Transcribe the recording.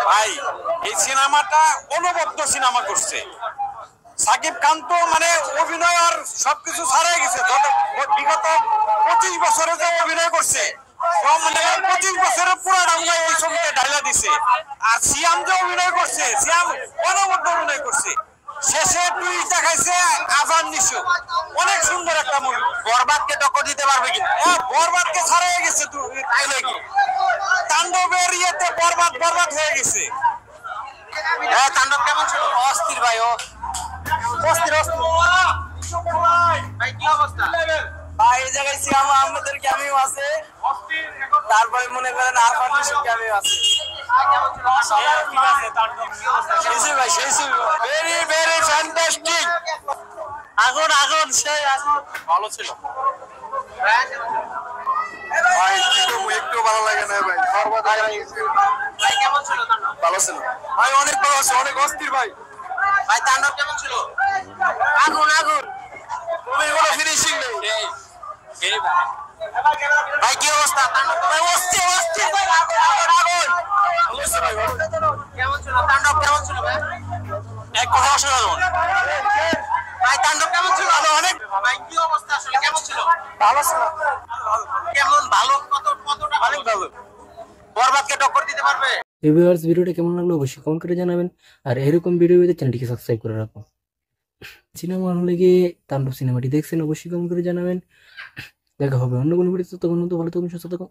ভাই এই সিনেমাটা অনবদ্য সিনেমা করছে। সাকিব খান তো মানে অভিনয় আর সবকিছু ছাড়াই গেছে। বিগত 25 বছরে যে অভিনয় করছে, মানে 25 বছরের পুরাটা মনে এই ছবিতে ঢাইলা দিছে। আর সিয়াম যে অভিনয় করছে, সিয়াম অনবদ্য অভিনয় করছে। শেষে টুইট দেখাইছে আজান নিশো, অনেক সুন্দর একটা মুভি। বরবাদকে টক্কর দিতে পারবে কি? বরবাদকে ছাড়াই গেছে, তাই নাকি? তাণ্ডবের ইয়েতে বরবাদ হয়ে গেছে। তাণ্ডব কেমন ছিল? অস্থির ভাই, অস্থির ভাই, কি অবস্থা ভাই? এই জায়গায় সিয়াম আহমেদের ক্যামিও আছে, তারপরে মনে করেন আরফান নিশোর ক্যামিও আছে। Very very fantastic. আগুন আগুন, সেই আগুন ভালো ছিল ভাই। একটু ভালো লাগে না ভাই। ভাই কেমন ছিল তাণ্ডব? ভালো ছিল ভাই, অনেক ভালো আছে, অনেক অস্থির ভাই। ভাই তাণ্ডব কেমন ছিল? আগুন আগুন, তুমি কোনো ফিনিশিং নেই ভাই। কি অবস্থা? তাণ্ডব ভাই অস্থির অস্থির ভাই, আগুন আগুন আগুন। ভালো ছিল ভাই। কেমন ছিল তাণ্ডব? কেমন ছিল ভাই? এক কথা অসাধারণ ভাই। তাণ্ডব কেমন ছিল? ভালো অনেক ভাই। কি অবস্থা আসলে কেমন ছিল? ভালো ছিল। কেমন ভালো? কতটা ভালো? ভালো। বরবাদকে টক্কর দিতে পারবে? ভিউয়ার্স, ভিডিওটা কেমন লাগলো অবশ্যই কমেন্ট করে জানাবেন। আর এরকম ভিডিও পেতে চ্যানেলটিকে সাবস্ক্রাইব করে রাখুন। সিনেমা হলে গিয়ে তাণ্ডব সিনেমাটি দেখছেন অবশ্যই কমেন্ট করে জানাবেন। দেখা হবে অন্য কোনো ভিডিওতে, তখন ভালো থাকুন, সুস্থ থাকুন।